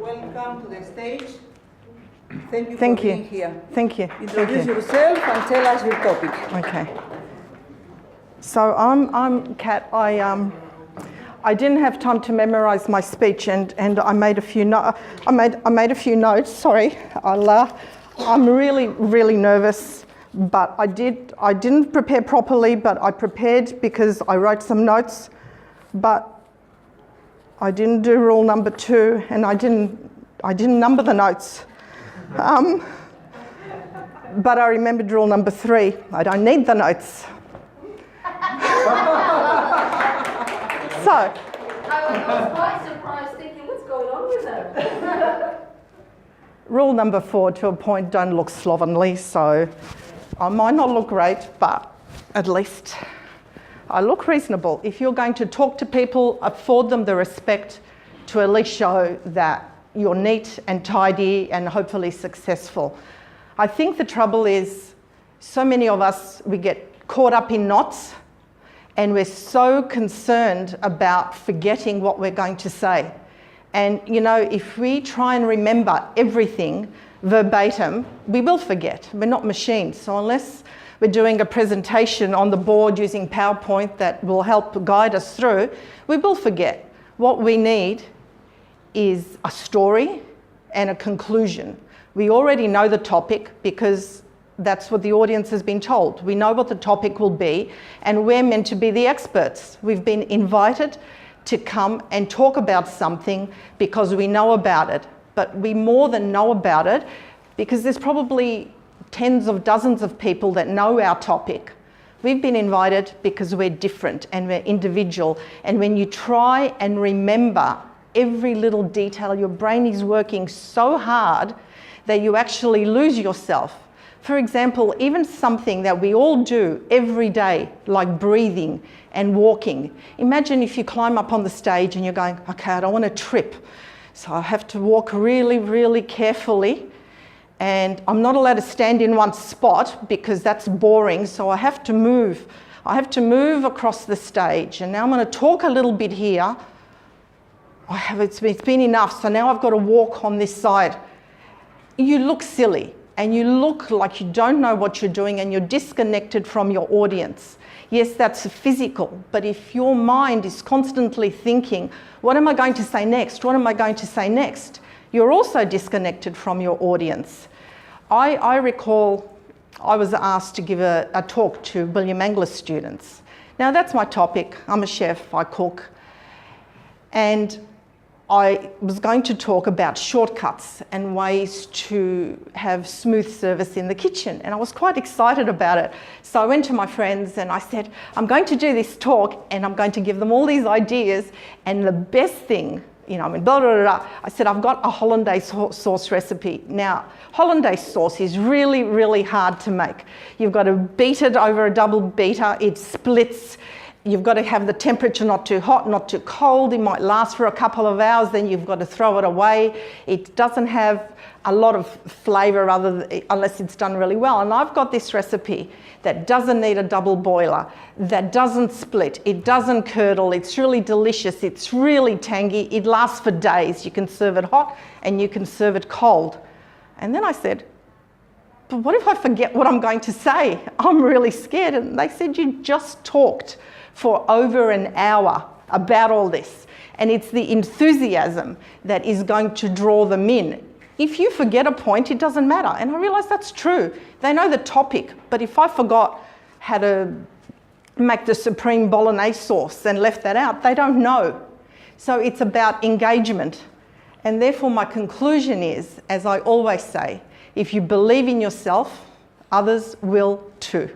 Welcome to the stage. Thank you for being here. Thank you. Introduce yourself and tell us your topic. Okay. So I'm Kat. I didn't have time to memorize my speech, and I made a few notes. Sorry, I'm really nervous, but I didn't prepare properly, but I prepared because I wrote some notes, but I didn't do rule number 2, and I didn't number the notes. But I remembered rule number 3. I don't need the notes. So, I was quite surprised thinking, what's going on with them? Rule number 4, to a point, don't look slovenly. So I might not look great, but at least I look reasonable. If you're going to talk to people, afford them the respect to at least show that you're neat and tidy and hopefully successful. I think the trouble is so many of us, we get caught up in knots, and we're so concerned about forgetting what we're going to say. And you know, if we try and remember everything verbatim, we will forget. We're not machines. So unless we're doing a presentation on the board using PowerPoint that will help guide us through, we will forget. What we need is a story and a conclusion. We already know the topic because that's what the audience has been told. We know what the topic will be, and we're meant to be the experts. We've been invited to come and talk about something because we know about it. But we more than know about it because there's probably tens of dozens of people that know our topic. We've been invited because we're different and we're individual. And when you try and remember every little detail, your brain is working so hard that you actually lose yourself. For example, even something that we all do every day, like breathing and walking. Imagine if you climb up on the stage and you're going, okay, I don't want to trip. So I have to walk really, really carefully. And I'm not allowed to stand in one spot because that's boring. So I have to move. I have to move across the stage. And now I'm going to talk a little bit here. It's been enough. So now I've got to walk on this side. You look silly. And you look like you don't know what you're doing and you're disconnected from your audience. Yes, that's physical, but if your mind is constantly thinking, what am I going to say next? What am I going to say next? You're also disconnected from your audience. I recall I was asked to give a talk to William English students. Now that's my topic. I'm a chef, I cook. And I was going to talk about shortcuts and ways to have smooth service in the kitchen, and I was quite excited about it. So I went to my friends and I said, I'm going to do this talk and I'm going to give them all these ideas, and the best thing, you know, I mean, blah, blah, blah, blah. I said, I've got a hollandaise sauce recipe. Now, hollandaise sauce is really, really hard to make. You've got to beat it over a double beater, it splits. You've got to have the temperature not too hot, not too cold. It might last for a couple of hours, then you've got to throw it away. It doesn't have a lot of flavour unless it's done really well. And I've got this recipe that doesn't need a double boiler, that doesn't split, it doesn't curdle, it's really delicious, it's really tangy, it lasts for days. You can serve it hot and you can serve it cold. And then I said, but what if I forget what I'm going to say? I'm really scared. And they said, you just talked for over an hour about all this. And it's the enthusiasm that is going to draw them in. If you forget a point, it doesn't matter. And I realised that's true. They know the topic, but if I forgot how to make the supreme bolognese sauce and left that out, they don't know. So it's about engagement. And therefore my conclusion is, as I always say, if you believe in yourself, others will too.